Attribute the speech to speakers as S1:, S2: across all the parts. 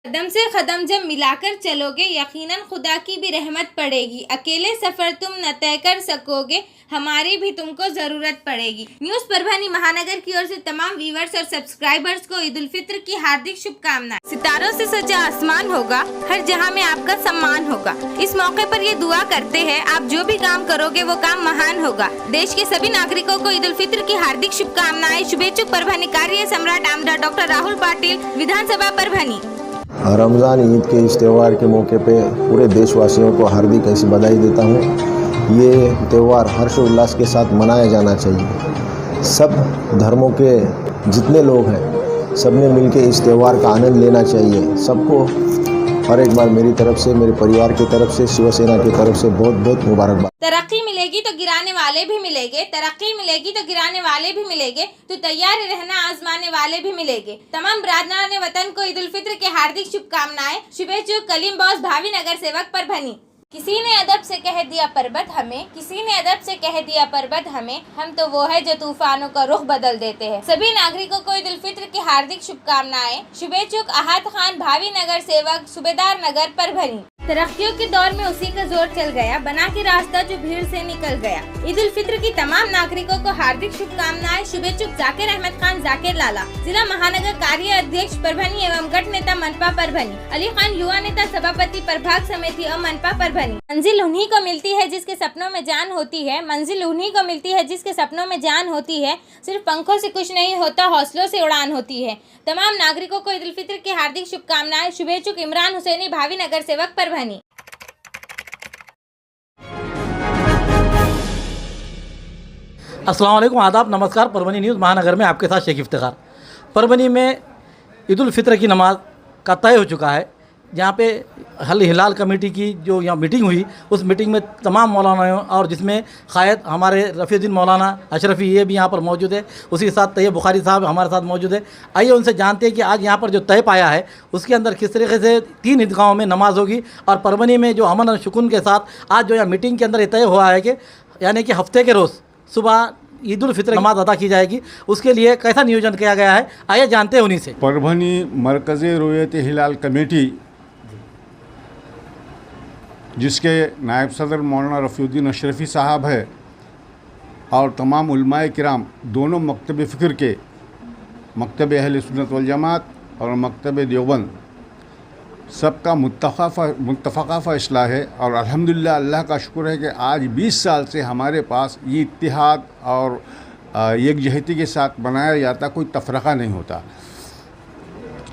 S1: कदम से कदम जब मिलाकर चलोगे यकीनन खुदा की भी रहमत पड़ेगी। अकेले सफ़र तुम न तय कर सकोगे, हमारी भी तुमको ज़रूरत पड़ेगी। न्यूज़ परभनी महानगर की ओर से तमाम व्यूअर्स और सब्सक्राइबर्स को ईद उल फित्र की हार्दिक शुभकामनाएं। सितारों से सजा आसमान होगा, हर जहां में आपका सम्मान होगा। इस मौके पर ये दुआ करते हैं, आप जो भी काम करोगे वो काम महान होगा। देश के सभी नागरिकों को ईद उल फित्र की हार्दिक शुभकामनाएं। शुभेच्छुक परभनी कार्य सम्राट आमदार डॉक्टर राहुल पाटिल, विधानसभा परभनी।
S2: रमज़ान ईद के इस त्यौहार के मौके पे पूरे देशवासियों को हार्दिक ऐसी बधाई देता हूँ। ये त्यौहार हर्षोल्लास के साथ मनाया जाना चाहिए। सब धर्मों के जितने लोग हैं सब ने मिलकर इस त्यौहार का आनंद लेना चाहिए। सबको और एक बार मेरी तरफ से, मेरे परिवार की तरफ से, शिवसेना की तरफ से बहुत बहुत मुबारकबाद।
S1: तरक्की मिलेगी तो गिराने वाले भी मिलेंगे, तरक्की मिलेगी तो गिराने वाले भी मिलेंगे, तो तैयार रहना, आजमाने वाले भी मिलेंगे। तमाम बिरादरान वतन को ईद उल फित्र के हार्दिक शुभकामनाएं। शुभेच्छुक कलीम बॉस, भावी नगर सेवक परभनी। किसी ने अदब से कह दिया पर्वत हमें, किसी ने अदब से कह दिया पर्वत हमें, हम तो वो है जो तूफानों का रुख बदल देते हैं। सभी नागरिकों को ईद उल फित्र की हार्दिक शुभकामनाएं। शुभेच्छुक अहात खान, भावी नगर सेवक, सूबेदार नगर परभनी। तरक्कियों के दौर में उसी का जोर चल गया, बना के रास्ता जो भीड़ से निकल गया। ईद उल फित्र की तमाम नागरिकों को हार्दिक शुभकामनाएं। शुभेच्छुक जाकिर अहमद खान, जाकिर लाला, जिला महानगर कार्य अध्यक्ष परभनी एवं गठ नेता मनपा परभनी। अली खान, युवा नेता सभापति प्रभाग समिति और मनपा परभनी। मंजिल उन्हीं को मिलती है जिसके सपनों में जान होती है, मंजिल उन्हीं को मिलती है जिसके सपनों में जान होती है। सिर्फ पंखों से कुछ नहीं होता, हौसलों से उड़ान होती है। तमाम नागरिकों को ईद उल फित्र की हार्दिक शुभकामनाएं। शुभेच्छुक इमरान हुसैनी, भावी नगर सेवक परभनी।
S3: अस्सलाम वालेकुम, आदाब, नमस्कार। परभनी न्यूज़ महानगर में आपके साथ शेख इफ्तिखार। परभनी में ईद उल फित्र की नमाज का तय हो चुका है। जहाँ पे अल हिलाल कमेटी की जो यहाँ मीटिंग हुई, उस मीटिंग में तमाम मौलाना और जिसमें क़ायद हमारे रफ़ीउद्दीन मौलाना अशरफ़ी ये भी यहाँ पर मौजूद है, उसी के साथ तैयब बुखारी साहब हमारे साथ मौजूद है। आइए उनसे जानते हैं कि आज यहाँ पर जो तय पाया है उसके अंदर किस तरीके से 3 ईदगाहों में नमाज होगी और परभनी में जो अमन और सुकून के साथ आज जो यहाँ मीटिंग के अंदर ये तय हुआ है कि यानी कि हफ्ते के रोज़ सुबह ईद उल फित्र नमाज अदा की जाएगी। उसके लिए कैसा नियोजन किया गया है, आइए जानते हैं उन्हीं से।
S4: परभनी मरकज़ी रुयत हिलाल कमेटी, जिसके नायब सदर मौलाना रफ़ीउद्दीन अशरफ़ी साहब है और तमाम उलमाए किराम, दोनों मकतब फ़िक्र के, मकतब अहले सुन्नत वल जमात और मकतब देवबंद, सबका मुत्तफ़क़ा फ़ैसला है। और अल्हम्दुलिल्लाह, अल्लाह का शुक्र है कि आज 20 साल से हमारे पास ये इत्तिहाद और यकजहती के साथ बनाया जाता, कोई तफ़रक़ा नहीं होता।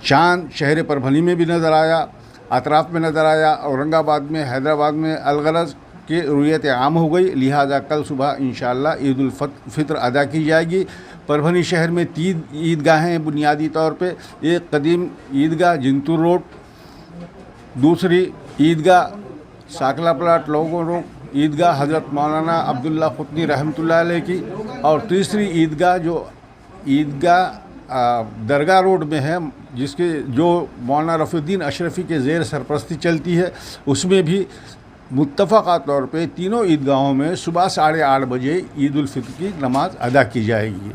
S4: चाँद शहर परभनी में भी नज़र आया, अतराफ़ में नज़र आया, औरंगाबाद में, हैदराबाद में अलगरज की रुयत आम हो गई। लिहाजा कल सुबह इंशाअल्लाह ईद उल फित्र अदा की जाएगी। परभनी शहर में 3 ईदगाहें हैं बुनियादी तौर पे। एक कदीम ईदगाह जिंतूर रोड, दूसरी ईदगाह साकला प्लाट लोगों रोड, ईदगाह हज़रत मौलाना अब्दुल्ला ख़ुतनी रहमतुल्लाह अलैह की, और तीसरी ईदगाह जो ईदगाह दरगाह रोड में है, जिसके जो मौलाना रफ़ीउद्दीन अशरफ़ी के ज़ेर सरपरस्ती चलती है, उसमें भी मुत्तफ़क़ा तौर पे तीनों ईदगाहों में सुबह 8:30 बजे ईद उल फित्र की नमाज अदा की जाएगी।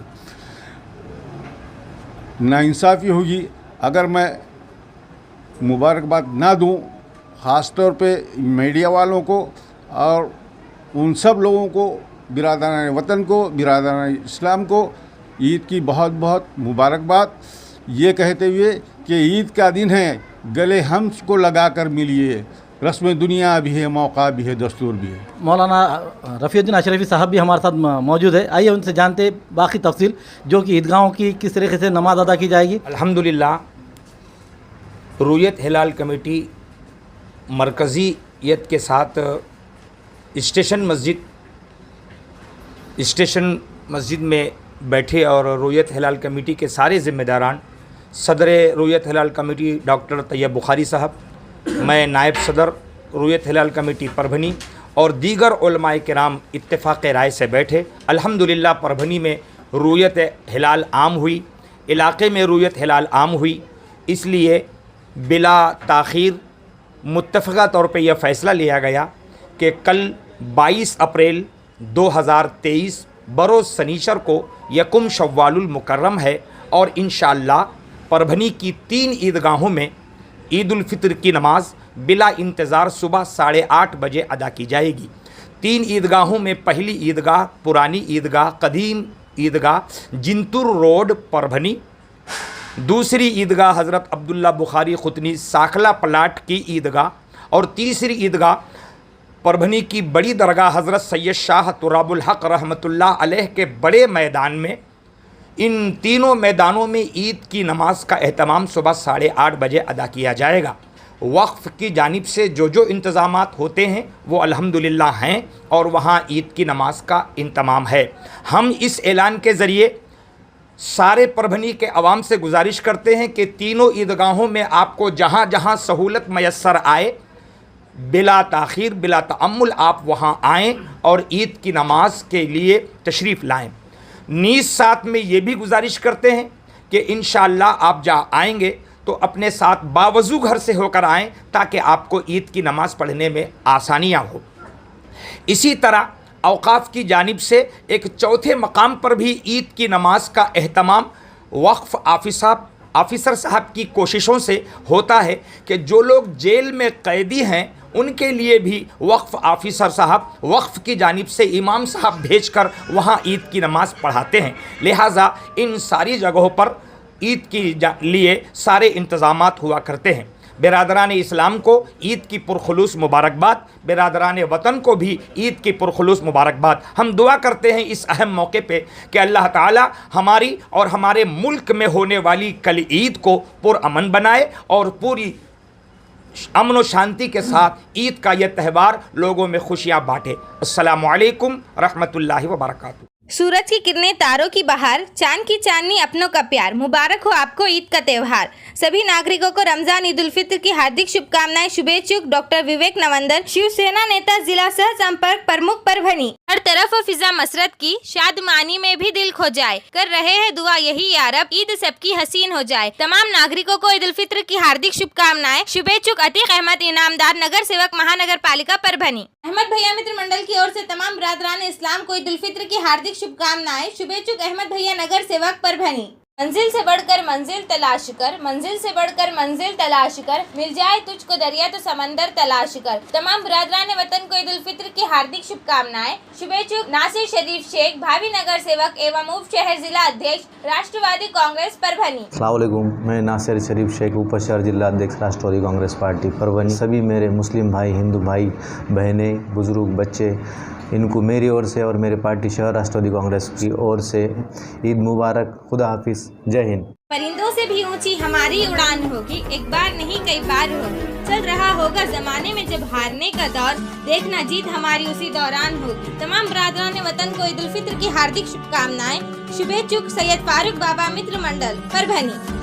S4: नाइंसाफ़ी होगी अगर मैं मुबारकबाद ना दूं, ख़ास तौर पे मीडिया वालों को और उन सब लोगों को, बिरादरान वतन को, बिरादरान इस्लाम को ईद की बहुत बहुत मुबारकबाद, ये कहते हुए कि ईद का दिन है, गले हम को लगा कर मिलिए, रस्म दुनिया भी है, मौका भी है, दस्तूर भी है।
S3: मौलाना रफ़ीउद्दीन अशरफ़ी साहब भी हमारे साथ मौजूद है। आइए उनसे जानते हैं बाकी तफसील, जो कि ईदगाहों की किस तरीके से नमाज अदा की जाएगी।
S5: अल्हम्दुलिल्लाह, रुयत हिलाल कमेटी मरकज़ियत के साथ स्टेशन मस्जिद में बैठे और रुयत हिलाल कमेटी के सारे ज़िम्मेदारान, सदर रुयत हिलाल कमेटी डॉक्टर तैयब बुखारी साहब, मैं नायब सदर रुयत हिलाल कमेटी परभनी और दीगर उलमाए किराम इत्तेफ़ाक़ राय से बैठे। अल्हम्दुलिल्लाह, परभनी में रुयत हिलाल आम हुई, इलाक़े में रुयत हिलाल आम हुई। इसलिए बिला ताख़ीर मुत्तफ़क़ा तौर पे यह फ़ैसला लिया गया कि कल 22 अप्रैल 2023 बरोज़ सनीचर को यकुम शव्वालुल मुकर्रम है और इंशाअल्लाह परभनी की 3 ईदगाहों में ईद उल फित्र की नमाज बिला इंतज़ार सुबह 8:30 बजे अदा की जाएगी। 3 ईदगाहों में पहली ईदगाह पुरानी ईदगाह कदीम ईदगाह जिंतुर रोड परभनी, दूसरी ईदगाह हज़रत अब्दुल्ला बुखारी खुतनी साखला प्लाट की ईदगाह और तीसरी ईदगाह परभनी की बड़ी दरगाह हज़रत सैयद शाह तुराबुल हक़ रहमतुल्लाह अलैह के बड़े मैदान में। इन तीनों मैदानों में ईद की नमाज का एहतमाम सुबह 8:30 बजे अदा किया जाएगा। वक्फ़ की जानिब से जो जो इंतज़ामात होते हैं वो अल्हम्दुलिल्लाह हैं और वहाँ ईद की नमाज का इंतमाम है। हम इस ऐलान के ज़रिए सारे परभनी के अवाम से गुजारिश करते हैं कि तीनों ईदगाहों में आपको जहाँ जहाँ सहूलत मैसर आए बिला ताख़ीर बिला तअम्मुल आप वहाँ आएँ और ईद की नमाज के लिए तशरीफ़ लाएँ। नीज़ साथ में ये भी गुजारिश करते हैं कि इंशाअल्लाह आप जहाँ आएंगे तो अपने साथ बावज़ू घर से होकर आएँ ताकि आपको ईद की नमाज़ पढ़ने में आसानियाँ हो। इसी तरह औक़ाफ़ की जानिब से एक चौथे मकाम पर भी ईद की नमाज का एहतमाम वक्फ़ ऑफ़िसर साहब की कोशिशों से होता है कि जो लोग जेल में कैदी हैं उनके लिए भी वक्फ़ ऑफ़िसर साहब वक्फ़ की जानिब से इमाम साहब भेजकर वहाँ ईद की नमाज़ पढ़ाते हैं। लिहाजा इन सारी जगहों पर ईद के लिए सारे इंतज़ामात हुआ करते हैं। बिरादरान इस्लाम को ईद की पुरखुलूस मुबारकबाद, बिरादरान वतन को भी ईद की पुरखुलूस मुबारकबाद। हम दुआ करते हैं इस अहम मौके पे कि अल्लाह ताला हमारी और हमारे मुल्क में होने वाली कल ईद को पुरअमन बनाए और पूरी अमन व शांति के साथ ईद का यह त्यौहार लोगों में खुशियाँ बांटे। अस्सलामु अलैकुम रहमतुल्लाहि व बरकातुहू।
S1: सूरज की किरणें, तारों की बहार, चांद की चांदनी, अपनों का प्यार। मुबारक हो आपको ईद का त्यौहार। सभी नागरिकों को रमजान ईद उल फित्र की हार्दिक शुभकामनाएं। शुभेच्छुक डॉक्टर विवेक नवंदन, शिवसेना नेता, जिला सह संपर्क प्रमुख परभनी। हर तरफ फिजा मसरत की, शादमानी में भी दिल खो जाए। कर रहे हैं दुआ यही या रब, ईद सबकी हसीन हो जाए। तमाम नागरिकों को ईद उल फित्र की हार्दिक शुभकामनाएं। शुभेच्छुक अतीक अहमद, इनामदार, नगर सेवक, महानगर पालिका परभनी। अहमद भैया मित्र मंडल की ओर से तमाम बिरादरान इस्लाम को ईद उल फित्र की हार्दिक शुभकामनाएं। शुभेच्छुक अहमद भैया, नगर सेवक, परभनी। मंजिल से बढ़कर मंजिल तलाश कर, मंजिल से बढ़कर मंजिल तलाश कर, मिल जाए तुझको दरिया तो समंदर तलाश कर। तमाम बिरादरान वतन को ईद उल फित्र की हार्दिक शुभकामनाएं। शुभेच्छुक नासिर शरीफ शेख, भावी नगर सेवक एवं उप शहर जिला अध्यक्ष, राष्ट्रवादी कांग्रेस परभनी।
S6: अस्सलाम वालेकुम, मैं नासिर शरीफ शेख, उप शहर जिला अध्यक्ष, राष्ट्रवादी कांग्रेस पार्टी परभनी। सभी मेरे मुस्लिम भाई, हिंदू भाई बहनें, बुजुर्ग, बच्चे, इनको मेरी ओर से और मेरे पार्टी शहर राष्ट्रवादी कांग्रेस की ओर से ईद मुबारक। खुदा हाफिज, जय हिंद।
S1: परिंदों से भी ऊंची हमारी उड़ान होगी, एक बार नहीं कई बार होगी। चल रहा होगा जमाने में जब हारने का दौर, देखना जीत हमारी उसी दौरान होगी। तमाम बिरादरान वतन को ईद उल फित्र की हार्दिक शुभकामनाएं। शुभेच्छुक सैयद फारूक बाबा, मित्र मंडल, परभनी।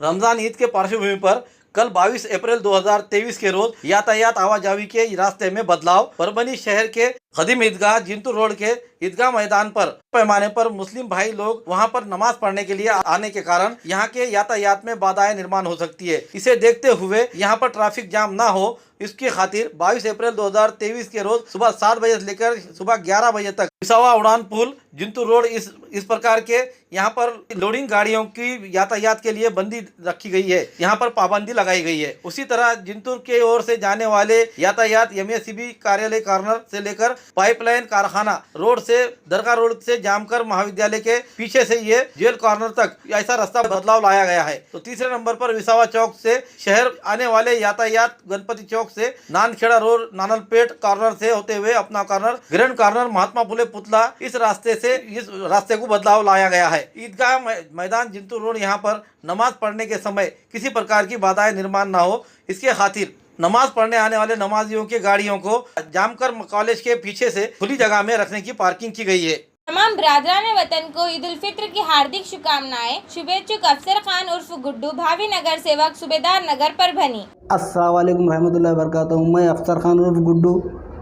S3: रमज़ान ईद के पार्श्वभूमि पर कल 22 अप्रैल 2023 के रोज यातायात आवाजाही के रास्ते में बदलाव। परभनी शहर के कदीम ईदगाह जिंतुर रोड के ईदगाह मैदान पर पैमाने पर मुस्लिम भाई लोग वहां पर नमाज पढ़ने के लिए आने के कारण यहां के यातायात में बाधाएं निर्माण हो सकती है। इसे देखते हुए यहां पर ट्रैफिक जाम ना हो, इसकी खातिर 22 अप्रैल 2023 के रोज सुबह 7 बजे से लेकर सुबह 11 बजे तक विसावा उड़ान पुल जिंतुर रोड इस प्रकार के यहाँ पर लोडिंग गाड़ियों की यातायात के लिए बंदी रखी गई है, यहाँ पर पाबंदी लगाई गई है। उसी तरह जिंतुर के ओर से जाने वाले यातायात एमएससीबी कार्यालय कॉर्नर से लेकर पाइपलाइन कारखाना रोड से दरगाह रोड से जामकर महाविद्यालय के पीछे से ये जेल कॉर्नर तक ऐसा रास्ता बदलाव लाया गया है। तो तीसरे नंबर पर विसावा चौक से शहर आने वाले यातायात गणपति चौक से नानखेड़ा रोड नानलपेट कॉर्नर से होते हुए अपना corner grand corner Mahatma Phule पुतला इस रास्ते को बदलाव लाया गया है। ईदगाह मैदान जिंतुर रोड यहाँ पर नमाज पढ़ने के समय किसी प्रकार की बाधाएं निर्माण ना हो, इसके खातिर नमाज पढ़ने आने वाले नमाजियों की गाड़ियों को जामकर कॉलेज के पीछे से खुली जगह में रखने की पार्किंग की गई है।
S1: तमाम बिरादरान वतन को ईद उल फित्र की हार्दिक शुभकामनाएं। शुभेच्छुक अफसर खान उर्फ गुड्डू, भावी नगर सेवक, सूबेदार नगर, परभनी।
S7: अस्सलाम वालेकुम रहमतुल्लाहि व बरकातहू। मैं अफसर खान उर्फ गुड्डू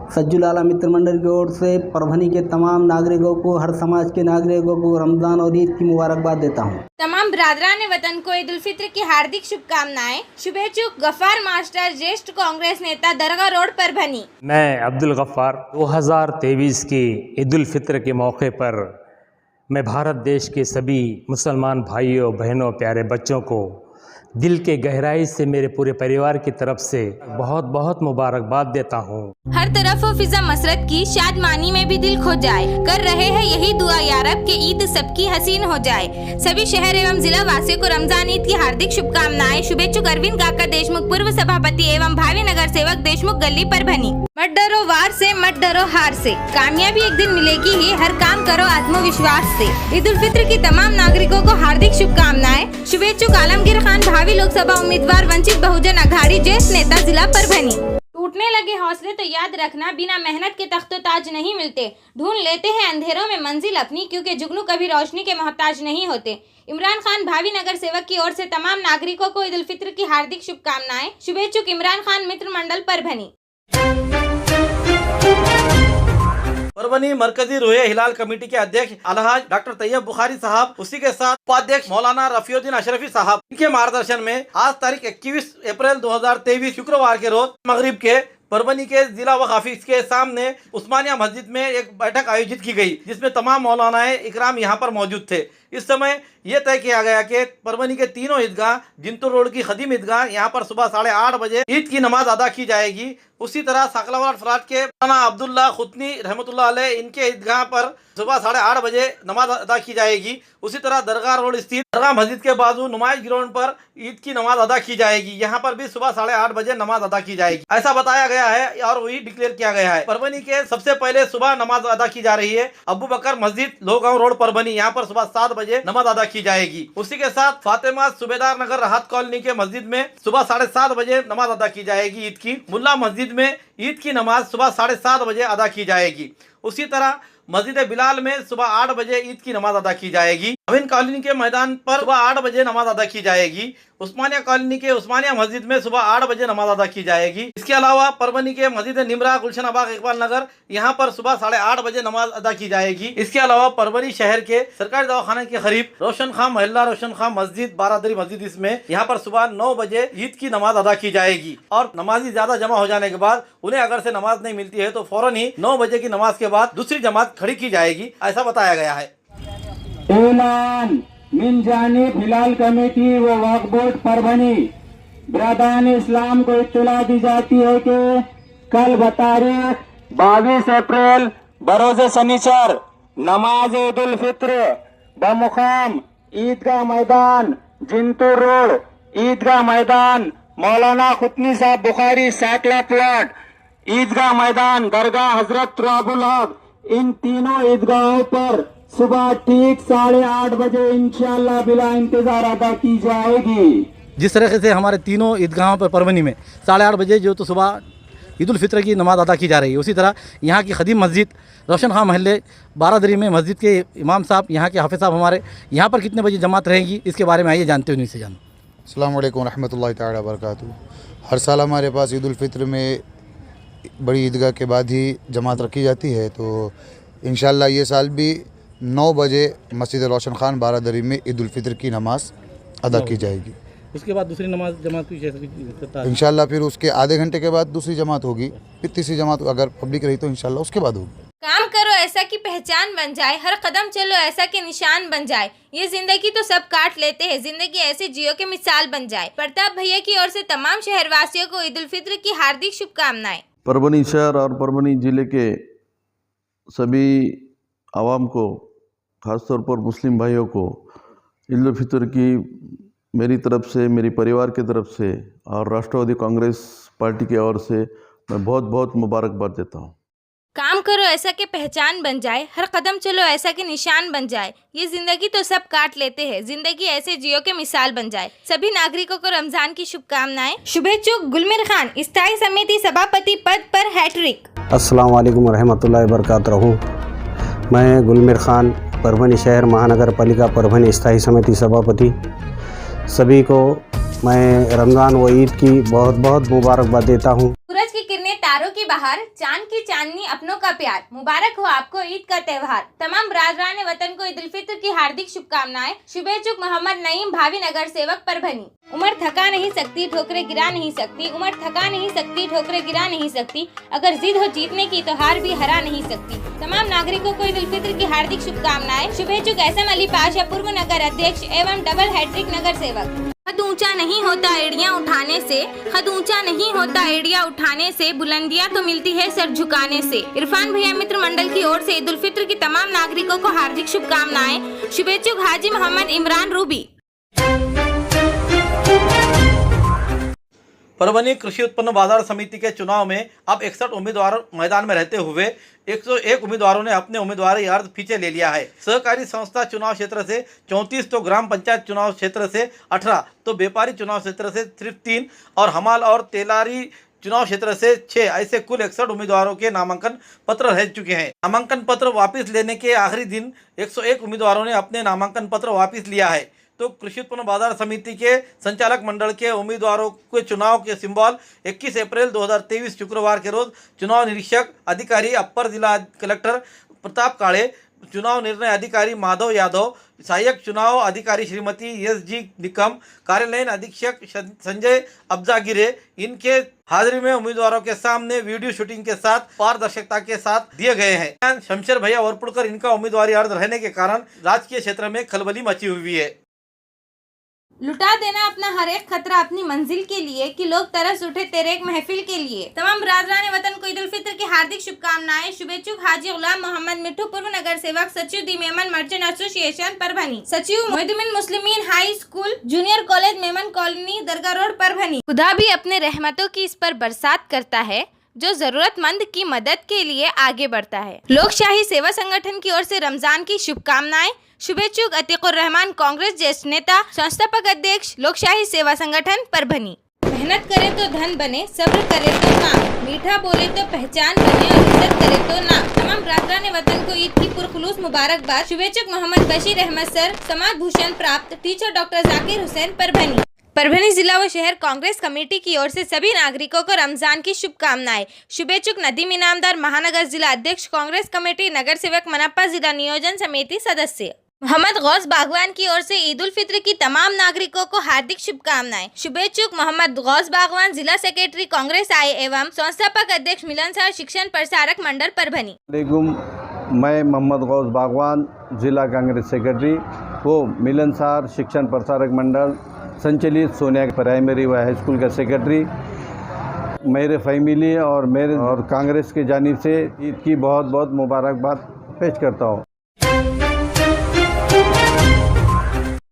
S7: सज्जुल आला मित्र मंडल की ओर से परभनी के तमाम नागरिकों को, हर समाज के नागरिकों को रमज़ान और ईद की मुबारकबाद देता हूँ।
S1: तमाम बिरादरान वतन को ईद उल फित्र की हार्दिक शुभकामनाएं। शुभेच्छुक गफ्फार मास्टर, ज्येष्ठ कांग्रेस नेता, दरगाह रोड, परभनी।
S8: मैं अब्दुल गफ्फार 2023 की ईद उल फित्र के मौके पर मैं भारत देश के सभी मुसलमान भाइयों बहनों प्यारे बच्चों को दिल के गहराई से मेरे पूरे परिवार की तरफ से बहुत बहुत मुबारकबाद देता हूँ।
S1: हर तरफ वो फिजा मसरत की शादमानी में भी दिल खो जाए। कर रहे हैं यही दुआ या रब कि ईद सबकी हसीन हो जाए। सभी शहर एवं जिला वासियों को रमजान ईद की हार्दिक शुभकामनाएं। शुभेच्छुक अरविंद काका देशमुख, पूर्व सभापति एवं भावी नगर सेवक देशमुख गली परभनी। मत डरो वार से, मत डरो हार से, कामयाबी एक दिन मिलेगी ही। हर काम करो आत्मविश्वास से। ईद उल फित्र की तमाम नागरिकों को हार्दिक शुभकामनाएं। शुभेच्छुक आलमगीर खान, भावी लोकसभा उम्मीदवार, वंचित बहुजन अघाड़ी, ज्येष्ठ नेता, जिला परभनी। टूटने लगे हौसले तो याद रखना, बिना मेहनत के तख्तो ताज नहीं मिलते। ढूंढ लेते हैं अंधेरों में मंजिल अपनी, क्योंकि जुगनू कभी रोशनी के मोहताज नहीं होते। इमरान खान, भावी नगर सेवक की ओर से तमाम नागरिकों को ईद उल फित्र की हार्दिक शुभकामनाएं। शुभेच्छुक इमरान खान मित्र मंडल परभनी।
S3: परभनी मरकजी रोए हिलाल कमेटी के अध्यक्ष अलहाज डॉक्टर तैयब बुखारी साहब, उसी के साथ उपाध्यक्ष मौलाना रफीउद्दीन अशरफी साहब, इनके मार्गदर्शन में आज तारीख 21 अप्रैल 2023 शुक्रवार के रोज मगरिब के परभनी के जिला वक्फ ऑफिस के सामने उस्मानिया मस्जिद में एक बैठक आयोजित की गई, जिसमें तमाम मौलानाए इकराम यहाँ पर मौजूद थे। इस समय यह तय किया गया कि परभनी के तीनों ईदगाह, जिंतूर रोड की खदीम ईदगाह, यहाँ पर सुबह 8:30 बजे ईद की नमाज अदा की जाएगी। उसी तरह साकलावाड़ फराट के मौलाना अब्दुल्ला खुतनी रहमतुल्लाह अलैह, इनके ईदगाह पर सुबह 8:30 बजे नमाज अदा की जाएगी। उसी तरह दरगाह रोड स्थित दरगाह मस्जिद के बाजू नुमाइश ग्राउंड पर ईद की नमाज अदा की जाएगी। यहाँ पर भी सुबह 8:30 बजे नमाज अदा की जाएगी, ऐसा बताया गया है और वही डिक्लेयर किया गया है। परभनी के सबसे पहले सुबह नमाज अदा की जा रही है अबू बकर मस्जिद, लोहगांव रोड, परभनी। यहाँ पर सुबह 7 बजे नमाज अदा की जाएगी। उसी के साथ फातिमा सूबेदार नगर राहत कॉलोनी के मस्जिद में सुबह 7:30 बजे नमाज अदा की जाएगी ईद की। मुल्ला मस्जिद में ईद की नमाज सुबह 7:30 बजे अदा की जाएगी। उसी तरह मस्जिद बिलाल में सुबह 8 बजे ईद की नमाज अदा की जाएगी। अमीन कॉलोनी के मैदान पर सुबह 8 बजे नमाज अदा की जाएगी। उस्मानिया कॉलोनी के उस्मानिया मस्जिद में सुबह 8 बजे नमाज अदा की जाएगी। इसके अलावा परभनी के मस्जिद निमरा, गुलशन बाग, इकबाल नगर, यहाँ पर सुबह 8:30 बजे नमाज अदा की जाएगी। इसके अलावा परभनी शहर के सरकारी दवाखाने के करीब रोशन खां मोहल्ला रोशन खां मस्जिद, बारादरी मस्जिद, इसमें यहाँ पर सुबह 9 बजे ईद की नमाज अदा की जाएगी। और नमाजी ज्यादा जमा हो जाने के बाद उन्हें अगर से नमाज नहीं मिलती है तो फौरन ही 9 बजे की नमाज के बाद दूसरी जमात खड़ी की जाएगी, ऐसा बताया गया है।
S9: ऐलान मिन जानिब हिलाल कमेटी व वक्फ बोर्ड परभनी बिरादरान इस्लाम को इत्तला दी जाती है कि कल बतारीख 22 अप्रैल बरोज शनिचर नमाज ईद उल फित्र बमुकाम ईदगाह मैदान, जिंतूर रोड ईदगाह मैदान, मौलाना खुतनी साहब बुखारी साकला प्लाट ईदगाह मैदान, दरगाह हजरत तुराबुल हक, इन तीनों ईदगाहों पर सुबह ठीक 8:30 बजे इंशाअल्लाह बिला इंतजार अदा की जाएगी।
S3: जिस तरह से हमारे तीनों ईदगाहों पर परभनी में 8:30 बजे जो तो सुबह ईद उल फित्र की नमाज अदा की जा रही है, उसी तरह यहाँ की खदीम मस्जिद रोशन खां महल्ले बारादरी में मस्जिद के इमाम साहब, यहाँ के हाफिज साहब हमारे, यहाँ पर कितने बजे जमात रहेगी, इसके बारे में आइए जानते हो उन्हीं से जानो।
S10: अस्सलाम वालेकुम रहमतुल्लाहि तआला बरकातहू। हर साल हमारे पास ईद उल फित्र में बड़ी ईदगाह के बाद ही जमात रखी जाती है, तो इंशाअल्लाह ये साल भी 9 बजे मस्जिद रोशन खान बारादरी में ईद उल फित्र की नमाज अदा की जाएगी।
S3: उसके बाद दूसरी नमाज जमात की
S10: इंशाअल्लाह फिर उसके आधे घंटे के बाद दूसरी जमात होगी, फिर तीसरी जमात अगर पब्लिक रही तो इंशाअल्लाह उसके बाद होगी।
S1: काम करो ऐसा कि पहचान बन जाए, हर कदम चलो ऐसा कि निशान बन जाए। ये जिंदगी तो सब काट लेते हैं, जिंदगी ऐसे जियो के मिसाल बन जाए। प्रताप भैया की ओर से तमाम शहरवासियों को ईद उल फित्र की हार्दिक शुभकामनाएं।
S11: परभनी शहर और परभनी जिले के सभी आवाम को, खासतौर पर मुस्लिम भाइयों को ईद उल फित्र की मेरी तरफ से, मेरी परिवार की तरफ से और राष्ट्रवादी कांग्रेस पार्टी की ओर से मैं बहुत बहुत मुबारकबाद देता हूँ।
S1: काम करो ऐसा कि पहचान बन जाए, हर कदम चलो ऐसा कि निशान बन जाए। ये जिंदगी तो सब काट लेते हैं, जिंदगी ऐसे जियो के मिसाल बन जाए। सभी नागरिकों को रमजान की शुभकामनाएं। शुभेच्छुक गुलमिर खान, स्थायी समिति सभापति पद पर हैट्रिक।
S7: अस्सलाम वालेकुम रहमतुल्लाहि वबरकातुहू। मैं गुलमिर खान, परभनी शहर महानगर पालिका परभनी स्थायी समिति सभापति। सभी को मैं रमज़ान व ईद की बहुत बहुत मुबारकबाद देता हूँ।
S1: सूरज की किरणें तारों की की बहार, चांद की चांदनी, अपनों का प्यार। मुबारक हो आपको ईद का त्योहार। तमाम बरादरान वतन को ईद उल फित्र की हार्दिक शुभकामनाएं। शुभेच्छुक मोहम्मद नईम, भावी नगर सेवक परभनी। उम्र थका नहीं सकती, ठोकरें गिरा नहीं सकती। उम्र थका नहीं सकती, ठोकरें गिरा नहीं सकती। अगर जिद हो जीतने की तो हार भी हरा नहीं सकती। तमाम नागरिकों को ईद उल फित्र की हार्दिक शुभकामनाएं। शुभेच्छुक SM अली पाशा, पूर्व नगर अध्यक्ष एवं डबल हैट्रिक नगर सेवक। हद ऊंचा नहीं होता एड़ियां उठाने से, हद ऊंचा नहीं होता एड़ियां उठाने से, बुलंदियां तो मिलती है सर झुकाने से। इरफान भैया मित्र मंडल की ओर से ईद उल फित्र की तमाम नागरिकों को हार्दिक शुभकामनाएं। शुभेच्छुक हाजी मोहम्मद इमरान रूबी।
S3: परभनी कृषि उत्पन्न बाजार समिति के चुनाव में अब 61 उम्मीदवार मैदान में रहते हुए 101 उम्मीदवारों ने अपने उम्मीदवारी अर्ज पीछे ले लिया है। सहकारी संस्था चुनाव क्षेत्र से 34 तो ग्राम पंचायत चुनाव क्षेत्र से 18 तो व्यापारी चुनाव क्षेत्र से सिर्फ 3 और हमाल और तेलारी चुनाव क्षेत्र से 6 ऐसे कुल 61 उम्मीदवारों के नामांकन पत्र रह चुके हैं। नामांकन पत्र वापस लेने के आखिरी दिन 101 उम्मीदवारों ने अपने नामांकन पत्र वापस लिया है। तो कृषि उत्पन्न बाजार समिति के संचालक मंडल के उम्मीदवारों के चुनाव के सिंबल 21 अप्रैल 2023 शुक्रवार के रोज चुनाव निरीक्षक अधिकारी अपर जिला कलेक्टर प्रताप काळे, चुनाव निर्णय अधिकारी माधव यादव, सहायक चुनाव अधिकारी श्रीमती SG निकम, कार्यालयीन अधीक्षक संजय अब्जागिरे, इनके हाजिरी में उम्मीदवारों के सामने वीडियो शूटिंग के साथ पारदर्शिता के साथ दिए गए हैं। शमशेर भैया वरपुड़कर इनका उम्मीदवारी अर्ज रहने के कारण राजकीय क्षेत्र में खलबली मची हुई है।
S1: लुटा देना अपना हर एक खतरा अपनी मंजिल के लिए कि लोग तरस उठे तेरे एक महफिल के लिए। तमाम बरादरान वतन को ईद उल फित्र की हार्दिक शुभकामनाएं। शुभेच्छुक हाजी गुलाम मोहम्मद मिट्ठू, पूर्व नगर सेवक, सचिव the Memon merchant association Parbhani, सचिव Mohiuddin Muslimeen high school junior college Memon colony Dargah road Parbhani. खुदा भी अपने रहमतों की इस पर बरसात करता है जो जरूरतमंद की मदद के लिए आगे बढ़ता है। लोकशाही सेवा संगठन की ओर से रमजान की शुभकामनाएं। शुभेच्छुक अतीकुर रहमान, कांग्रेस ज्येष्ठ नेता, संस्थापक अध्यक्ष, लोकशाही सेवा संगठन परभनी। मेहनत करे तो धन बने, सब्र करे तो काम, मीठा बोले तो पहचान बने और इज्जत करे तो नाम। तमाम बरादरान वतन को ईद की पुरखुलूस मुबारकबाद। शुभेच्छुक मोहम्मद बशीर अहमद सर, समाज भूषण प्राप्त टीचर डॉक्टर जाकिर हुसैन परभनी। परभनी जिला व शहर कांग्रेस कमेटी की ओर से सभी नागरिकों को रमजान की शुभकामनाएं। शुभेच्छुक नदीम इनामदार, महानगर जिला अध्यक्ष कांग्रेस कमेटी, नगर सेवक मनप्पा, जिला नियोजन समिति सदस्य। मोहम्मद गौस बागवान की ओर से ईद उल फित्र की तमाम नागरिकों को हार्दिक शुभकामनाएं। शुभेच्छुक मोहम्मद गौस बागवान, जिला सेक्रेटरी कांग्रेस आई एवं संस्थापक अध्यक्ष मिलनसार शिक्षण प्रसारक मंडल परभनी।
S11: मैं मोहम्मद गौस बागवान, जिला कांग्रेस सेक्रेटरी वो मिलनसार शिक्षण प्रसारक मंडल संचालित सोनिया प्राइमरी व हाई स्कूल का सेक्रेटरी। मेरे फैमिली और मेरे और कांग्रेस की जानिब से ईद की बहुत बहुत मुबारकबाद पेश करता हूँ।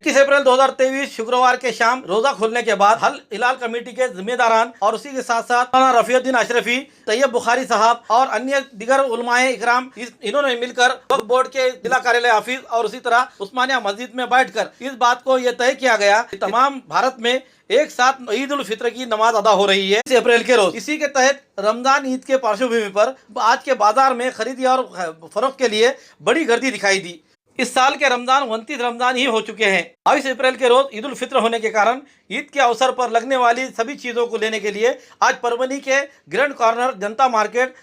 S3: 21 अप्रैल 2023 शुक्रवार के शाम रोजा खोलने के बाद हल हिलाल कमेटी के जिम्मेदारान और उसी के साथ साथ रफीउद्दीन अशरफी, तैयब बुखारी साहब और अन्य दिगर उलमाए इकराम इन्होंने मिलकर वक्फ बोर्ड के जिला कार्यालय ऑफिस और उसी तरह उस्मानिया मस्जिद में बैठकर इस बात को यह तय किया गया कि तमाम भारत में एक साथ ईद उल फित्र की नमाज अदा हो रही है 21 अप्रैल के रोज। इसी के तहत रमजान ईद के पार्श्वभूमि पर आज के बाजार में खरीदी और फरोख्त के लिए बड़ी गर्दी दिखाई दी। इस साल के रमजान 29 रमजान ही हो चुके हैं। 22 अप्रैल के रोज ईद उल फित्र होने के कारण ईद के अवसर पर लगने वाली सभी चीज़ों को लेने के लिए आज परभनी के ग्रैंड कॉर्नर, जनता मार्केट,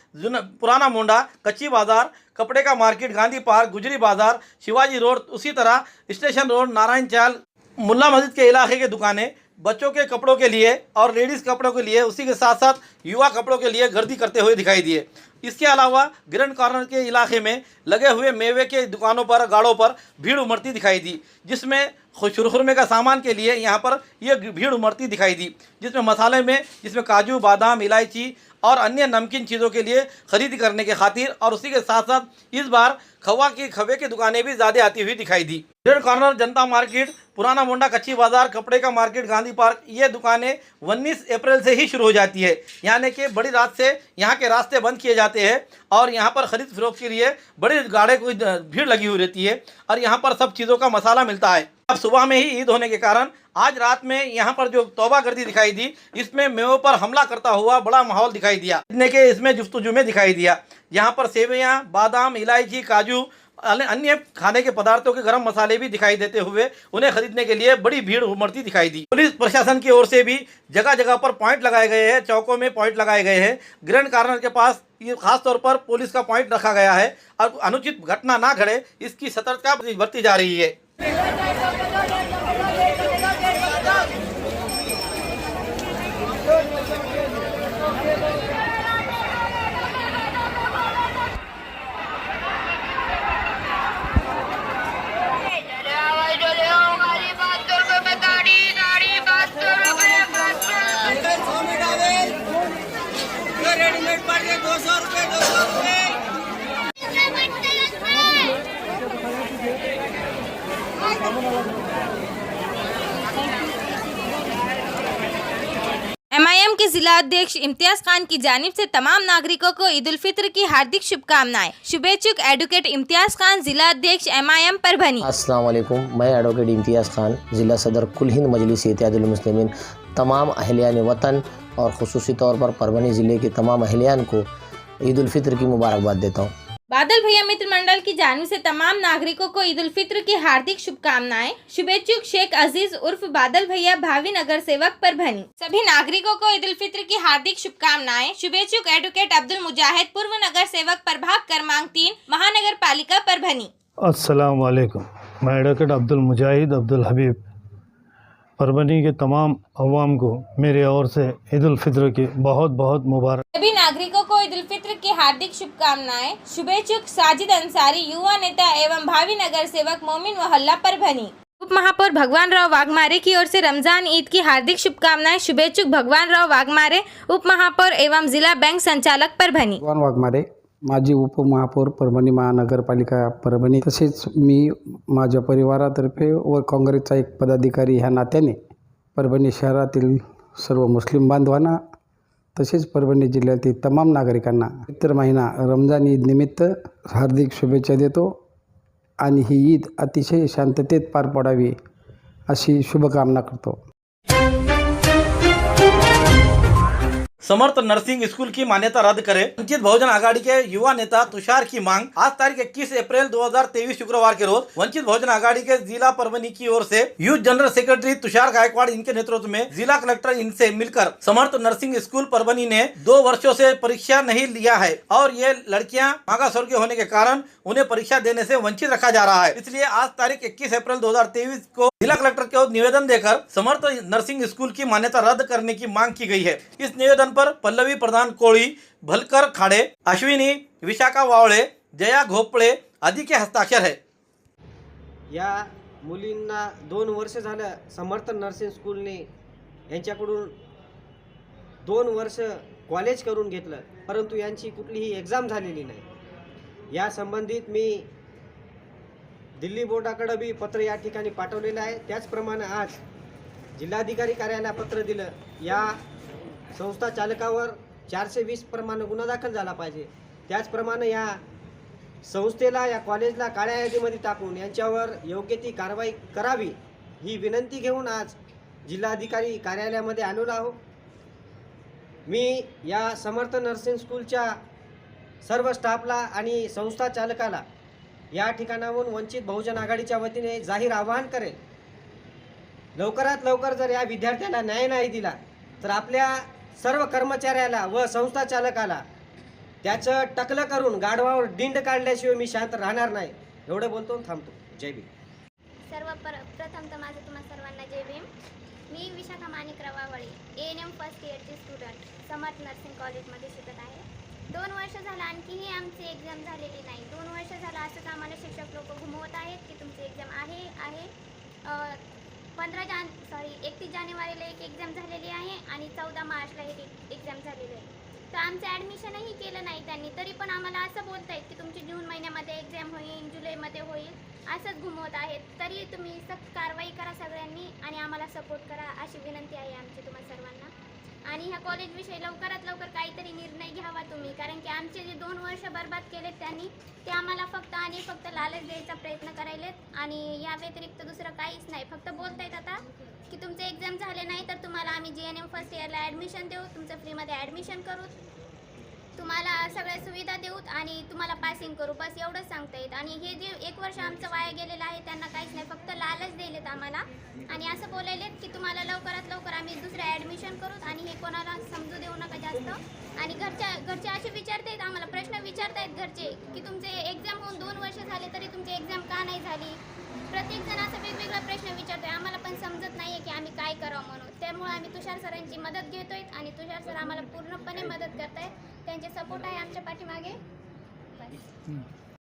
S3: पुराना मोंडा, कच्ची बाजार, कपड़े का मार्केट, गांधी पार्क, गुजरी बाजार, शिवाजी रोड, उसी तरह स्टेशन रोड, नारायण चाल, मुल्ला मस्जिद के इलाके के दुकानें बच्चों के कपड़ों के लिए और लेडीज़ कपड़ों के लिए, उसी के साथ साथ युवा कपड़ों के लिए गर्दी करते हुए दिखाई दिए। इसके अलावा ग्रैंड कॉर्नर के इलाके में लगे हुए मेवे के दुकानों पर, गाड़ों पर भीड़ उमड़ती दिखाई दी, जिसमें खुरमे का सामान के लिए यहाँ पर यह भीड़ उमड़ती दिखाई दी, जिसमें मसाले में जिसमें काजू, बादाम, इलायची और अन्य नमकीन चीज़ों के लिए खरीदी करने के खातिर और उसी के साथ साथ इस बार खवे की दुकानें भी ज़्यादा आती हुई दिखाई दी। ग्रैंड कॉर्नर, जनता मार्केट, पुराना मोंडा, कच्ची बाजार, कपड़े का मार्केट, गांधी पार्क, ये दुकानें 19 अप्रैल से ही शुरू हो जाती है, यानी कि बड़ी रात से यहाँ के रास्ते बंद किए जाते हैं और यहाँ पर खरीद फरोख्त के लिए बड़ी गाड़े को भीड़ लगी हुई रहती है और यहाँ पर सब चीज़ों का मसाला मिलता है। अब सुबह में ही ईद होने के कारण आज रात में यहाँ पर जो तौबा गर्दी दिखाई दी, इसमें मेवों पर हमला करता हुआ बड़ा माहौल दिखाई दिया, इतने के इसमें जुफ्तजू में दिखाई दिया। यहाँ पर सेवैयाँ, बादाम, इलायची, काजू अन्य खाने के पदार्थों के गरम मसाले भी दिखाई देते हुए उन्हें खरीदने के लिए बड़ी भीड़ उमड़ती दिखाई दी। पुलिस प्रशासन की ओर से भी जगह जगह पर पॉइंट लगाए गए हैं, चौकों में पॉइंट लगाए गए हैं। ग्रैंड कॉर्नर के पास ये खास तौर पर पुलिस का पॉइंट रखा गया है और अनुचित घटना ना घटे इसकी सतर्कता बरती जा रही है।
S1: MIM के जिला अध्यक्ष इम्तियाज खान की जानिब से तमाम नागरिकों को ईद उल फित्र की हार्दिक शुभकामनाएं। शुभेच्छुक एडवोकेट इम्तियाज खान, जिला अध्यक्ष MIM परभनी।
S12: अस्सलाम वालेकुम, मैं एडवोकेट इम्तियाज खान, जिला सदर कुल हिंद मजलिस इत्तेहादुल मुस्लिमीन, तमाम अहलियान वतन और खुसूसी तौर पर परभनी ज़िले के तमाम अहलियान को ईद उल फित्र की मुबारकबाद देता हूँ।
S1: बादल भैया मित्र मंडल की जानिब से तमाम नागरिकों को ईद उल फित्र की हार्दिक शुभकामनाएं। शुभेच्छुक शेख अजीज उर्फ बादल भैया, भावी नगर सेवक परभनी। सभी नागरिकों को ईद उल फित्र की हार्दिक शुभकामनाएं। शुभेच्छुक एडवोकेट अब्दुल मुजाहिद, पूर्व नगर सेवक प्रभाग क्रमांक 3, महानगर पालिका परभनी।
S13: अस्सलाम वालेकुम, मैं एडवोकेट अब्दुल मुजाहिद अब्दुल हबीब परभनी के तमाम अवाम को मेरे ओर से ईद उल फित्र की बहुत बहुत मुबारक।
S1: सभी नागरिकों को ईद उल फित्र की हार्दिक शुभकामनाएं। शुभेच्छुक साजिद अंसारी, युवा नेता एवं भावी नगर सेवक मोमिन मोहल्ला परभनी। उप महापौर भगवान राव वाघमारे की ओर से रमजान ईद की हार्दिक शुभकामनाएं। शुभेच्छुक भगवान राव वाघमारे, उप महापौर एवं जिला बैंक संचालक परभनी।
S7: भगवान वाघमारे, माजी उपमहापौर परभणी महानगरपालिका परभणी, तसेच मी माझ्या परिवारातर्फे व काँग्रेसचा एक पदाधिकारी ह्या नात्याने परभणी शहरातील सर्व मुस्लिम बांधवांना तसेच परभणी जिल्ह्यातील तमाम नागरिकांना पवित्र महिना रमजान ईद निमित्त हार्दिक शुभेच्छा देतो आणि ही ईद अतिशय शांततेत पार पडावी अशी शुभकामना करतो।
S3: समर्थ नर्सिंग स्कूल की मान्यता रद्द करे, वंचित बहुजन आघाड़ी के युवा नेता तुषार की मांग। आज तारीख 21 अप्रैल 2023 शुक्रवार के रोज वंचित बहुजन आघाड़ी के जिला परभनी की ओर से youth general secretary Tushar Gaikwad इनके नेतृत्व में जिला कलेक्टर इनसे मिलकर समर्थ नर्सिंग स्कूल परभनी ने 2 वर्षों से परीक्षा नहीं लिया है और ये लड़कियां मागास वर्ग के होने के कारण उन्हें परीक्षा देने से वंचित रखा जा रहा है। इसलिए आज तारीख 21 अप्रैल 2023 को जिला कलेक्टर को निवेदन देकर समर्थ नर्सिंग स्कूल की मान्यता रद्द करने की मांग की गई है। इस निवेदन पर पल्लवी प्रधान कोळी, भलकर खाड़े, अश्विनी, विशाखा वावळे, जया घोपळे आदि के हस्ताक्षर है।
S14: या मुलींना 2 वर्ष झालं समर्थ नर्सिंग स्कूलने यांच्याकडून 2 वर्ष कॉलेज करून घेतलं, परंतु यांची कुठलीही एक्झाम झालेली नाही। या संबंधित मी दिल्ली बोर्डाकडे भी पत्र या ठिकाणी पाठवलेलं आहे। त्याचप्रमाणे आज जिल्हाधिकारी कार्यालयाला पत्र दिलं। या संस्था चालकावर 420 प्रमाणे गुन्हा दाखल झाला पाहिजे। त्याचप्रमाणे या संस्थेला, या कॉलेजला काळ्या यादीमध्ये टाकून यांच्यावर योग्य ती कारवाई करावी ही विनंती घेऊन आज जिल्हाधिकारी कार्यालयामध्ये आलेलो आहोत। मी या समर्थ नर्सिंग स्कूलच्या सर्व स्टाफला आणि संस्था चालकाला या ठिकाणाहून वंचित बहुजन आघाडीच्या वतीने जाहीर आवाहन करेल, लवकरात लवकर जर या विद्यार्थ्याला न्याय नाही दिला तर आपल्या सर्व कर्मचाऱ्याला व संस्था चालकाला त्याचं टकलं करून गाढवावर डिंड काढल्याशिवाय मी शांत राहणार नाही। एवढं बोलतो आणि थांबतो। जय भीम।
S15: प्रथम तर माझं तुम्हा सर्वांना जय भीम। मी विशाखा माणिक रवावळे, ANM फर्स्ट इयरची स्टुडंट समर्थ नर्सिंग कॉलेजमध्ये शिकत आहे। 2 वर्ष झालं आणखीही आमची एक्झाम झालेली नाही। 2 वर्ष झालं असंच आम्हाला शिक्षक लोक घुमवत आहेत की तुमची एक्झाम आहे 31 जानेवारीला एक एक्झाम झालेली आहे आणि 14 मार्चला एक एक्झाम झालेली आहे। तर आमचं ॲडमिशनही केलं नाही त्यांनी, तरी पण आम्हाला असं बोलत आहेत की तुमची जून महिन्यामध्ये एक्झाम होईल, जुलैमध्ये होईल, असंच घुमवत आहेत। तरी तुम्ही सक्त कारवाई करा सगळ्यांनी आणि आम्हाला सपोर्ट करा अशी विनंती आहे आमची तुम्हा सर्वांना। आणि ह्या कॉलेजविषयी लवकरात लवकर काहीतरी निर्णय घ्यावा तुम्ही, कारण की आमचे जे 2 वर्ष बर्बाद केलेत त्यांनी, ते आम्हाला फक्त आणि फक्त लालच द्यायचा प्रयत्न करायलेत आणि या व्यतिरिक्त दुसरं काहीच नाही। फक्त बोलतायत आता की तुमचे एक्झाम झाले नाही तर तुम्हाला आम्ही GNM फर्स्ट इयरला ॲडमिशन देऊ, तुमचं फ्रीमध्ये ॲडमिशन करू, तुम्हाला तुम्हाला सगळ्या सुविधा देऊत आणि तुम्हाला पासिंग करू, बस एवढंच सांगता येत. आणि हे जे 1 वर्ष आमचं वाया गेलेलं आहे त्यांना काहीच नाही, फक्त लालच दिलेत आम्हाला आणि असं बोलायलेत की तुम्हाला लवकरात लवकर आम्ही दुसरं ॲडमिशन करूत आणि हे कोणाला समजू देऊ नका जास्त. आणि घरचे असे विचारतायत, आम्हाला प्रश्न विचारतायत घरचे की तुमचे एक्झाम होऊन 2 वर्ष झाले तरी तुमची एक्झाम का नाही झाली. प्रत्येक जण असं वेगवेगळा प्रश्न विचारतोय, आम्हाला पण समजत नाहीये की आम्ही काय करावं म्हणून. त्यामुळे आम्ही तुषार सरांची मदत घेतोय आणि तुषार सर आम्हाला पूर्णपणे मदत करतायत. त्यांचे सपोर्ट आहे आमच्या पाठीमागे.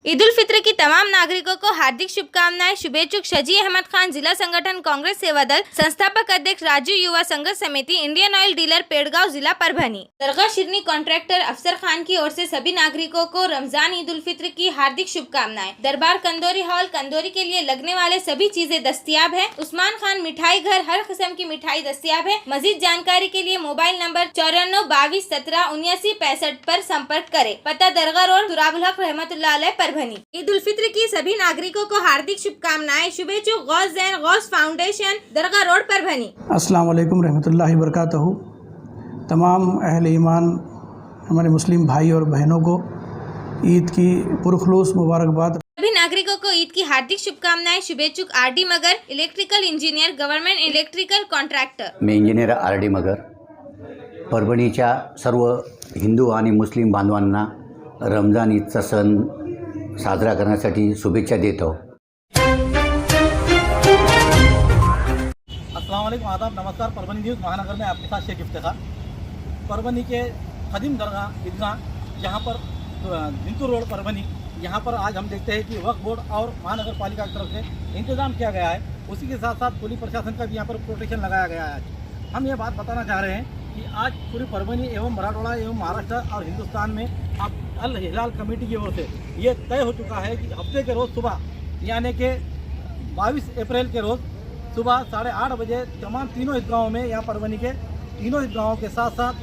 S1: ईद उल फित्र की तमाम नागरिकों को हार्दिक शुभकामनाएं. शुभेच्छुक शजी अहमद खान, जिला संगठन कांग्रेस सेवा दल, संस्थापक अध्यक्ष राजू युवा संघर्ष समिति, इंडियन ऑयल डीलर, पेड़गांव, जिला परभनी. दरगाह शिरनी कॉन्ट्रैक्टर अफसर खान की ओर से सभी नागरिकों को रमजान ईद उल फित्र की हार्दिक शुभकामनाएं. दरबार कंदोरी हॉल कंदोरी के लिए लगने वाले सभी चीजें दस्तयाब है. उस्मान खान मिठाई घर, हर किस्म की मिठाई दस्तयाब है. मजीद जानकारी के लिए मोबाइल नंबर 94 22 17 79 65 पर संपर्क करें. पता दरगाह रोड, तुराबुल हक रहमतुल्लाह अलैह, परभनी. ईद उल फित्र की सभी नागरिकों को हार्दिक शुभकामनाएं. शुभेच्छुक गौस जैन गौस फाउंडेशन, दरगाह रोड, परभनी.
S7: अस्सलाम वालेकुम रहमतुल्लाहि बरकातहू. तमाम अहले ईमान हमारे मुस्लिम भाई और बहनों को ईद की पुरखलूस मुबारकबाद.
S1: सभी नागरिकों को ईद की हार्दिक शुभकामनाएं. शुभेच्छुक R D. Magar, electrical engineer, government electrical contractor.
S16: मी इंजिनियर आर.डी. मगर. परभणीच्या सर्व हिंदू आणि मुस्लिम बांधवांना रमजान ईदचा सण साजरा करण्यासाठी शुभेच्छा देतो.
S3: अस्सलाम वालेकुम, आदाब, नमस्कार. परभनी न्यूज़ महानगर में आपके साथ शेख इफ्तिखार. परभनी के खदीम दरगाह ईदगाह यहाँ पर जिंतूर रोड परभनी, यहाँ पर आज हम देखते हैं कि वक्फ बोर्ड और महानगर पालिका की तरफ से इंतज़ाम किया गया है. उसी के साथ साथ पुलिस प्रशासन का भी यहाँ पर प्रोटेक्शन लगाया गया है. हम ये बात बताना चाह रहे हैं कि आज पूरी परभनी एवं मराठवाड़ा एवं महाराष्ट्र और हिंदुस्तान में अब अल हिलाल कमेटी की ओर से ये तय हो चुका है कि हफ्ते के रोज़ सुबह यानी कि 22 अप्रैल के रोज़ सुबह 8:30 बजे तमाम तीनों ईदगाहों में, यहाँ परभनी के तीनों ईदगाहों के साथ साथ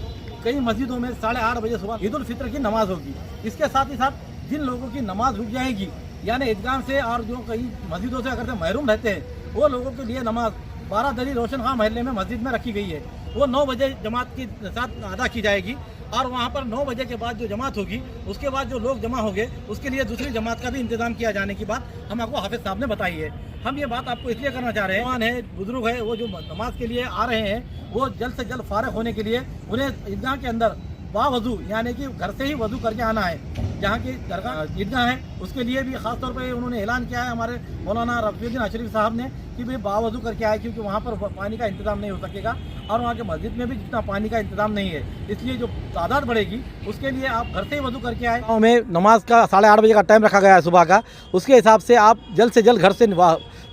S3: कई मस्जिदों में 8:30 बजे सुबह ईद उल फित्र की नमाज होगी. इसके साथ ही साथ जिन लोगों की नमाज रुक जाएगी यानी ईदगाह से और जो कई मस्जिदों से अगर से महरूम रहते हैं वो लोगों के लिए नमाज 12 दली रोशन खां महल्ले में मस्जिद में रखी गई है. वो 9 बजे जमात के साथ अदा की जाएगी और वहाँ पर 9 बजे के बाद जो जमात होगी उसके बाद जो लोग जमा होंगे उसके लिए दूसरी जमात का भी इंतजाम किया जाने की बात हम आपको हाफिज साहब ने बताई है. हम ये बात आपको इसलिए करना चाह रहे हैं, जवान है, बुजुर्ग है, वो जो नमाज के लिए आ रहे हैं वो जल्द से जल्द फारग होने के लिए उन्हें ईदगाह के अंदर बावजू यानी कि घर से ही वजू करके आना है. जहाँ की दरगाह ईदगाह है उसके लिए भी ख़ास तौर पर उन्होंने ऐलान किया है हमारे मौलाना रफ़ीउद्दीन अशरफ साहब ने कि भाई बावजू करके आए, क्योंकि वहाँ पर पानी का इंतज़ाम नहीं हो सकेगा और वहाँ के मस्जिद में भी जितना पानी का इंतज़ाम नहीं है, इसलिए जो तादाद बढ़ेगी उसके लिए आप घर से ही वजू करके आए. गाँव में नमाज का 8:30 बजे का टाइम रखा गया है सुबह का. उसके हिसाब से आप जल्द से जल्द घर से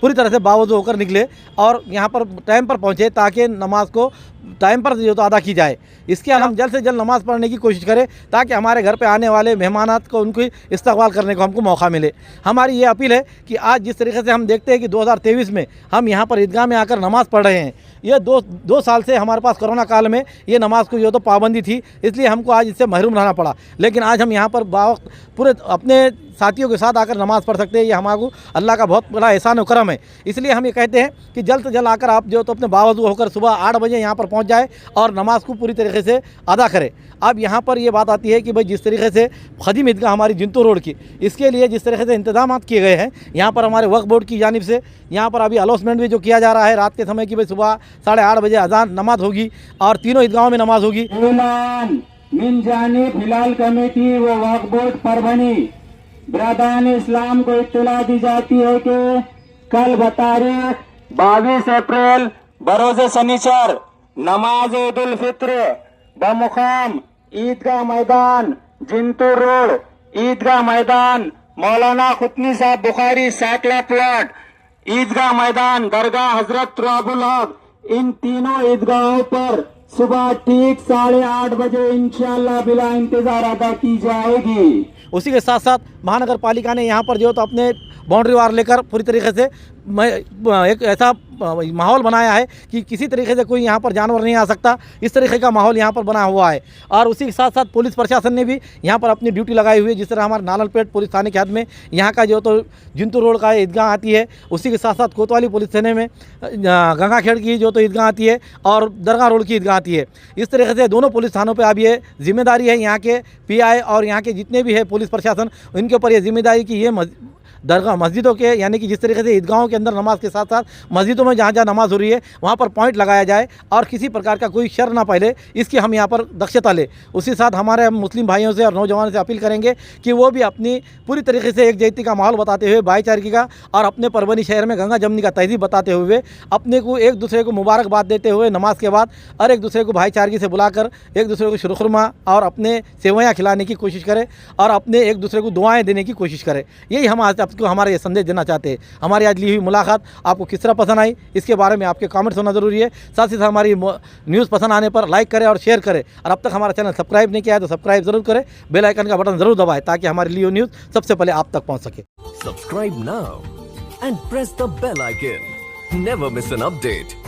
S3: पूरी तरह से बावजू होकर निकले और यहाँ पर टाइम पर पहुँचे ताकि नमाज को टाइम पर जो तो अदा की जाए. इसके हम जल्द से जल्द नमाज़ पढ़ने की कोशिश करें ताकि हमारे घर पे आने वाले मेहमानात को उनकी इस्तकबाल करने को हमको मौका मिले. हमारी ये अपील है कि आज जिस तरीके से हम देखते हैं कि 2023 में हम यहाँ पर ईदगाह में आकर नमाज़ पढ़ रहे हैं, ये दो साल से हमारे पास कोरोना काल में ये नमाज को जो तो पाबंदी थी, इसलिए हमको आज इससे महरूम रहना पड़ा. लेकिन आज हम यहाँ पर पूरे अपने साथियों के साथ आकर नमाज़ पढ़ सकते हैं. ये हमारे अल्लाह का बहुत बड़ा एहसान और करम है. इसलिए हम ये कहते हैं कि जल्द से जल्द आकर आप जो तो अपने बावजू होकर सुबह 8 बजे यहाँ पर पहुँच जाए और नमाज को पूरी तरीके से अदा करें. अब यहाँ पर ये बात आती है कि भाई जिस तरीके से खदीम ईदगाह हमारी जिंतूर रोड की, इसके लिए जिस तरीके से इंतजाम किए गए हैं यहाँ पर हमारे वक्फ बोर्ड की जानिब से, यहाँ पर अभी अनाउंसमेंट भी जो किया जा रहा है रात के समय कि भाई सुबह 8:30 बजे अजान नमाज होगी और तीनों ईदगाहों में नमाज होगी.
S9: मिन जानिब हिलाल कमेटी व वक्फ बोर्ड परभनी ब्रदान इस्लाम को इत्तला दी जाती है कि कल बतारीख 22 अप्रैल बरोज़ शनिचर नमाज ईद उल फित्र बमुकाम ईदगाह मैदान जिंतूर रोड, ईदगाह मैदान मौलाना खुतनी साहब बुखारी साकला प्लॉट, ईदगाह मैदान दरगाह हजरत तुराबुल हक, इन तीनों ईदगाहों पर सुबह ठीक 8:30 बजे इंशाअल्लाह बिला इंतजार अदा की जाएगी.
S3: उसी के साथ साथ महानगर पालिका ने यहाँ पर जो तो अपने बाउंड्री वार लेकर पूरी तरीके से एक ऐसा माहौल बनाया है कि किसी तरीके से कोई यहाँ पर जानवर नहीं आ सकता, इस तरीके का माहौल यहाँ पर बना हुआ है। और उसी के साथ साथ पुलिस प्रशासन ने भी यहाँ पर अपनी ड्यूटी लगाई हुई है। जिस तरह हमारे नाललपेट पुलिस थाने के हद में यहाँ का जो तो जिंतू रोड का ईदगाह आती है, उसी के साथ साथ कोतवाली पुलिस थाने में गंगाखेड़ की जो तो ईदगाह आती है और दरगाह रोड की ईदगाह आती है। इस तरीके से दोनों पुलिस थानों पर अब ये जिम्मेदारी है यहाँ के PI और यहाँ के जितने भी है पुलिस प्रशासन, इनके ऊपर ये जिम्मेदारी कि ये दरगाह मस्जिदों के यानी कि जिस तरीके से ईदगाहों के अंदर नमाज के साथ साथ मस्जिदों में जहाँ जहाँ नमाज हो रही है वहाँ पर पॉइंट लगाया जाए और किसी प्रकार का कोई शर ना पहले, इसकी हम यहाँ पर दक्षता ले। उसी साथ हमारे मुस्लिम भाइयों से और नौजवानों से अपील करेंगे कि वो भी अपनी पूरी तरीके से एकजुटता का माहौल बताते हुए, भाईचारे का और अपने परभनी शहर में गंगा जमनी का तहजीब बताते हुए अपने को एक दूसरे को मुबारकबाद देते हुए नमाज के बाद और एक दूसरे को भाईचारगी से बुलाकर एक दूसरे को शुरुखुरमा और अपने सेवैयाँ खिलाने की कोशिश करें और अपने एक दूसरे को दुआएँ देने की कोशिश करें। यही हम आज आपको हमारा ये संदेश देना चाहते हैं। हमारी आज ली हुई मुलाकात आपको किस तरह पसंद आई, इसके बारे में आपके कमेंट्स होना ज़रूरी है। साथ ही साथ हमारी न्यूज़ पसंद आने पर लाइक करें और शेयर करें, और अब तक हमारा चैनल सब्सक्राइब नहीं किया है तो सब्सक्राइब जरूर करें, बेल आइकन का बटन जरूर दबाएं ताकि हमारी ली हुई न्यूज़ सबसे पहले आप तक पहुंच सके।
S17: Subscribe now and press the bell icon. Never miss an update.